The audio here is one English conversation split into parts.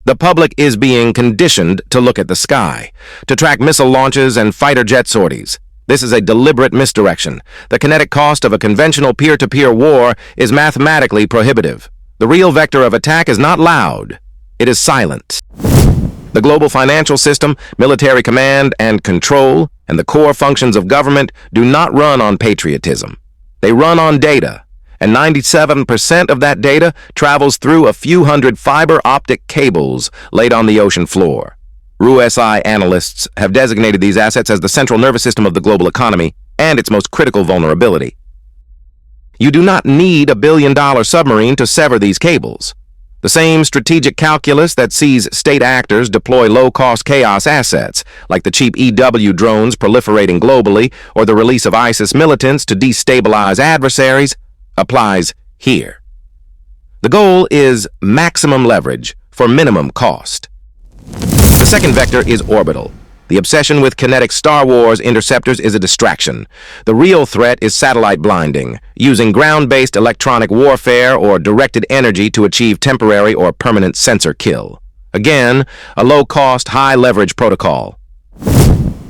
The public is being conditioned to look at the sky, to track missile launches and fighter jet sorties. This is a deliberate misdirection. The kinetic cost of a conventional peer-to-peer war is mathematically prohibitive. The real vector of attack is not loud. It is silent. The global financial system, military command and control, and the core functions of government do not run on patriotism. They run on data, and 97% of that data travels through a few hundred fiber optic cables laid on the ocean floor. RUSI analysts have designated these assets as the central nervous system of the global economy and its most critical vulnerability. You do not need a billion-dollar submarine to sever these cables. The same strategic calculus that sees state actors deploy low-cost chaos assets, like the cheap EW drones proliferating globally or the release of ISIS militants to destabilize adversaries, applies here. The goal is maximum leverage for minimum cost. The second vector is orbital. The obsession with kinetic Star Wars interceptors is a distraction. The real threat is satellite blinding, using ground-based electronic warfare or directed energy to achieve temporary or permanent sensor kill. Again, a low-cost, high-leverage protocol.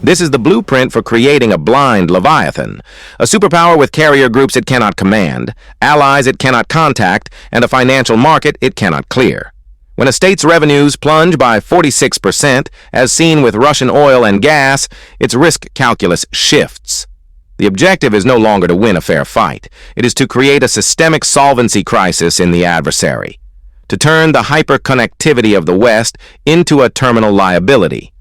This is the blueprint for creating a blind Leviathan, a superpower with carrier groups it cannot command, allies it cannot contact, and a financial market it cannot clear. When a state's revenues plunge by 46%, as seen with Russian oil and gas, its risk calculus shifts. The objective is no longer to win a fair fight. It is to create a systemic solvency crisis in the adversary, to turn the hyperconnectivity of the West into a terminal liability.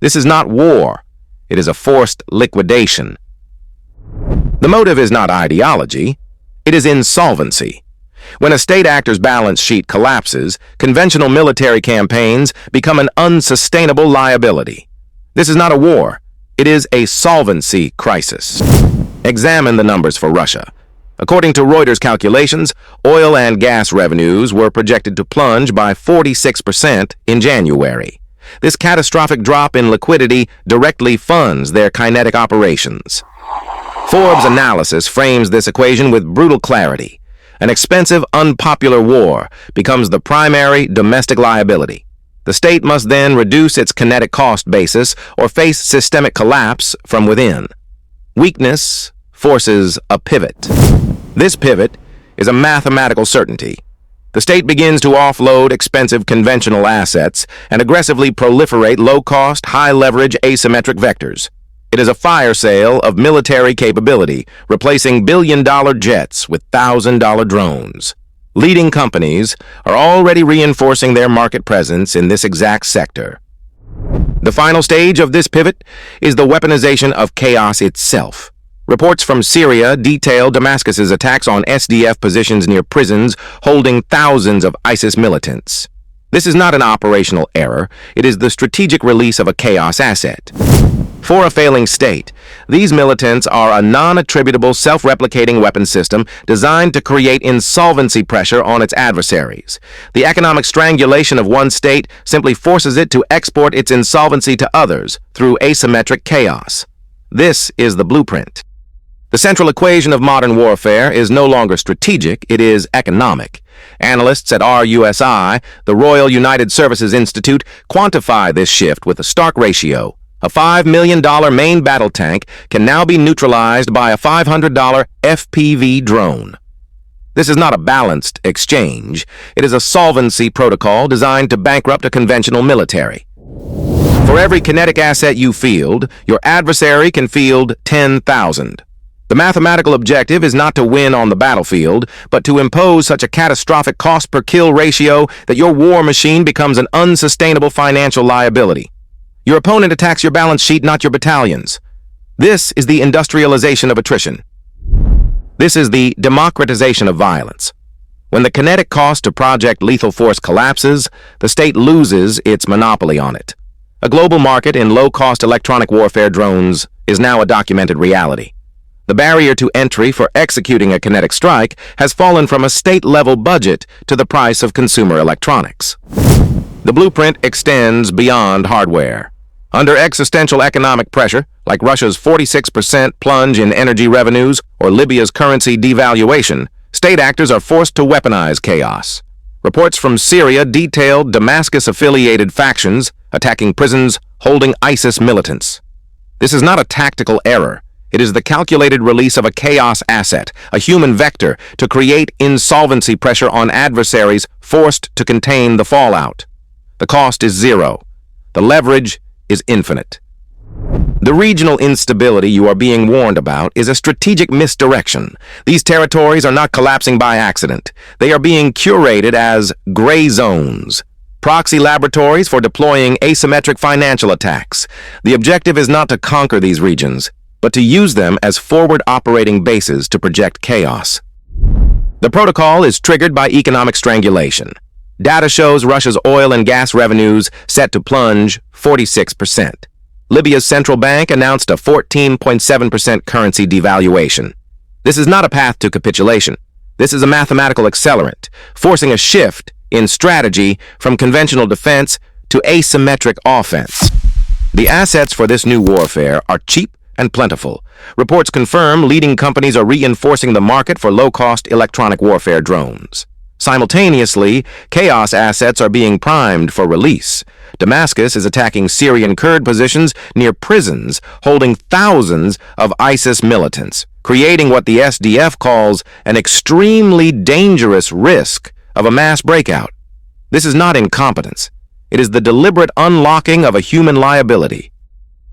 This is not war. It is a forced liquidation. The motive is not ideology. It is insolvency. When a state actor's balance sheet collapses, conventional military campaigns become an unsustainable liability. This is not a war. It is a solvency crisis. Examine the numbers for Russia. According to Reuters calculations, oil and gas revenues were projected to plunge by 46% in January. This catastrophic drop in liquidity directly funds their kinetic operations. Forbes' analysis frames this equation with brutal clarity. An expensive, unpopular war becomes the primary domestic liability. The state must then reduce its kinetic cost basis or face systemic collapse from within. Weakness forces a pivot. This pivot is a mathematical certainty. The state begins to offload expensive conventional assets and aggressively proliferate low-cost, high-leverage asymmetric vectors. It is a fire sale of military capability, replacing billion-dollar jets with $1,000 drones. Leading companies are already reinforcing their market presence in this exact sector. The final stage of this pivot is the weaponization of chaos itself. Reports from Syria detail Damascus's attacks on SDF positions near prisons holding thousands of ISIS militants. This is not an operational error. It is the strategic release of a chaos asset. For a failing state, these militants are a non-attributable self-replicating weapon system designed to create insolvency pressure on its adversaries. The economic strangulation of one state simply forces it to export its insolvency to others through asymmetric chaos. This is the blueprint. The central equation of modern warfare is no longer strategic, it is economic. Analysts at RUSI, the Royal United Services Institute, quantify this shift with a stark ratio. A $5 million main battle tank can now be neutralized by a $500 FPV drone. This is not a balanced exchange. It is a solvency protocol designed to bankrupt a conventional military. For every kinetic asset you field, your adversary can field 10,000. The mathematical objective is not to win on the battlefield, but to impose such a catastrophic cost-per-kill ratio that your war machine becomes an unsustainable financial liability. Your opponent attacks your balance sheet, not your battalions. This is the industrialization of attrition. This is the democratization of violence. When the kinetic cost to project lethal force collapses, the state loses its monopoly on it. A global market in low-cost electronic warfare drones is now a documented reality. The barrier to entry for executing a kinetic strike has fallen from a state-level budget to the price of consumer electronics. The blueprint extends beyond hardware. Under existential economic pressure, like Russia's 46% plunge in energy revenues or Libya's currency devaluation, state actors are forced to weaponize chaos. Reports from Syria detailed Damascus-affiliated factions attacking prisons holding ISIS militants. This is not a tactical error. It is the calculated release of a chaos asset, a human vector, to create insolvency pressure on adversaries forced to contain the fallout. The cost is zero. The leverage is infinite. The regional instability you are being warned about is a strategic misdirection. These territories are not collapsing by accident. They are being curated as gray zones, proxy laboratories for deploying asymmetric financial attacks. The objective is not to conquer these regions, but to use them as forward operating bases to project chaos. The protocol is triggered by economic strangulation. Data shows Russia's oil and gas revenues set to plunge 46%. Libya's central bank announced a 14.7% currency devaluation. This is not a path to capitulation. This is a mathematical accelerant, forcing a shift in strategy from conventional defense to asymmetric offense. The assets for this new warfare are cheap and plentiful. Reports confirm leading companies are reinforcing the market for low-cost electronic warfare drones. Simultaneously, chaos assets are being primed for release. Damascus is attacking Syrian Kurd positions near prisons holding thousands of ISIS militants, creating what the SDF calls an extremely dangerous risk of a mass breakout. This is not incompetence. It is the deliberate unlocking of a human liability.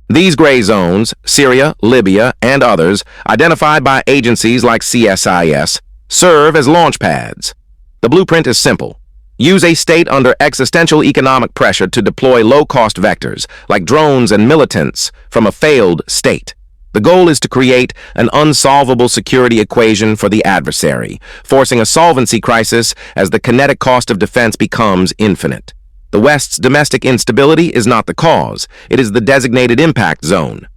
These gray zones, Syria, Libya, and others, identified by agencies like CSIS, serve as launch pads. The blueprint is simple. Use a state under existential economic pressure to deploy low-cost vectors, like drones and militants, from a failed state. The goal is to create an unsolvable security equation for the adversary, forcing a solvency crisis as the kinetic cost of defense becomes infinite. The West's domestic instability is not the cause. It is the designated impact zone.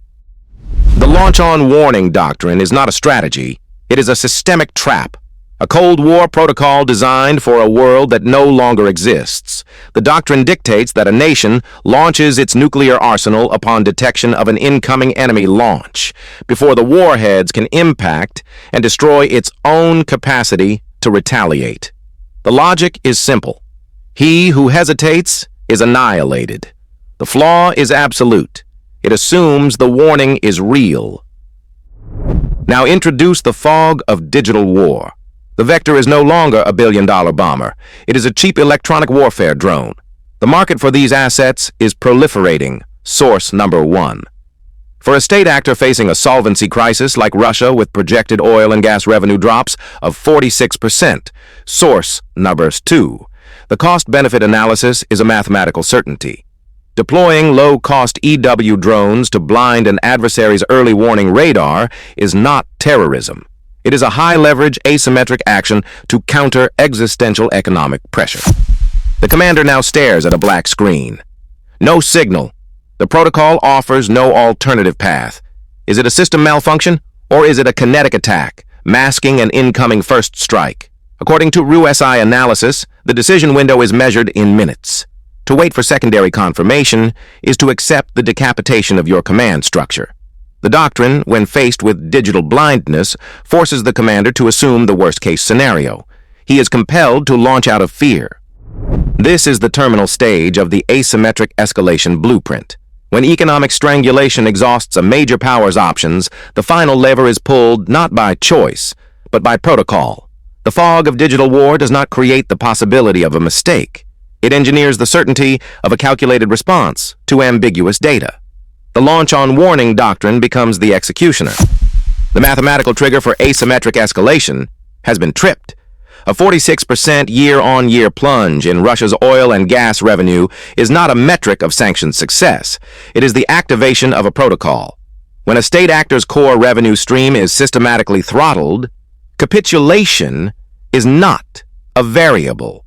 The launch-on warning doctrine is not a strategy. It is a systemic trap. A Cold War protocol designed for a world that no longer exists. The doctrine dictates that a nation launches its nuclear arsenal upon detection of an incoming enemy launch, before the warheads can impact and destroy its own capacity to retaliate. The logic is simple. He who hesitates is annihilated. The flaw is absolute. It assumes the warning is real. Now introduce the fog of digital war. The Vector is no longer a billion-dollar bomber. It is a cheap electronic warfare drone. The market for these assets is proliferating. Source number 1. For a state actor facing a solvency crisis like Russia with projected oil and gas revenue drops of 46%, source numbers 2. The cost-benefit analysis is a mathematical certainty. Deploying low-cost EW drones to blind an adversary's early warning radar is not terrorism. It is a high-leverage, asymmetric action to counter existential economic pressure. The commander now stares at a black screen. No signal. The protocol offers no alternative path. Is it a system malfunction, or is it a kinetic attack, masking an incoming first strike? According to RUSI analysis, the decision window is measured in minutes. To wait for secondary confirmation is to accept the decapitation of your command structure. The doctrine, when faced with digital blindness, forces the commander to assume the worst-case scenario. He is compelled to launch out of fear. This is the terminal stage of the asymmetric escalation blueprint. When economic strangulation exhausts a major power's options, the final lever is pulled not by choice, but by protocol. The fog of digital war does not create the possibility of a mistake. It engineers the certainty of a calculated response to ambiguous data. The launch-on warning doctrine becomes the executioner. The mathematical trigger for asymmetric escalation has been tripped. A 46% year-on-year plunge in Russia's oil and gas revenue is not a metric of sanctioned success. It is the activation of a protocol. When a state actor's core revenue stream is systematically throttled, capitulation is not a variable.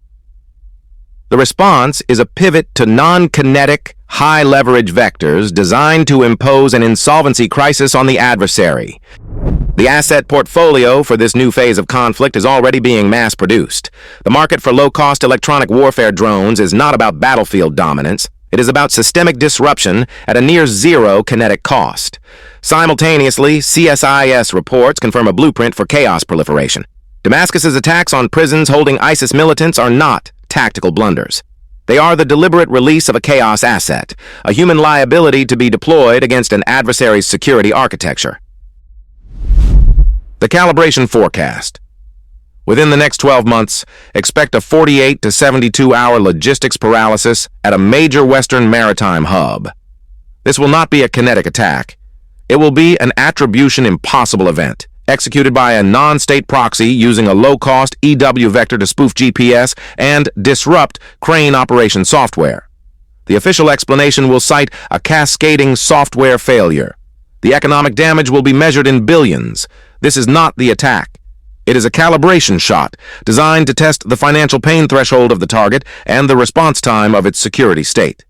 The response is a pivot to non-kinetic, high-leverage vectors designed to impose an insolvency crisis on the adversary. The asset portfolio for this new phase of conflict is already being mass-produced. The market for low-cost electronic warfare drones is not about battlefield dominance. It is about systemic disruption at a near-zero kinetic cost. Simultaneously, CSIS reports confirm a blueprint for chaos proliferation. Damascus's attacks on prisons holding ISIS militants are not tactical blunders. They are the deliberate release of a chaos asset, a human liability to be deployed against an adversary's security architecture. The calibration forecast. Within the next 12 months, expect a 48 to 72-hour logistics paralysis at a major Western maritime hub. This will not be a kinetic attack. It will be an attribution impossible event, executed by a non-state proxy using a low-cost EW vector to spoof GPS and disrupt crane operation software. The official explanation will cite a cascading software failure. The economic damage will be measured in billions. This is not the attack. It is a calibration shot designed to test the financial pain threshold of the target and the response time of its security state.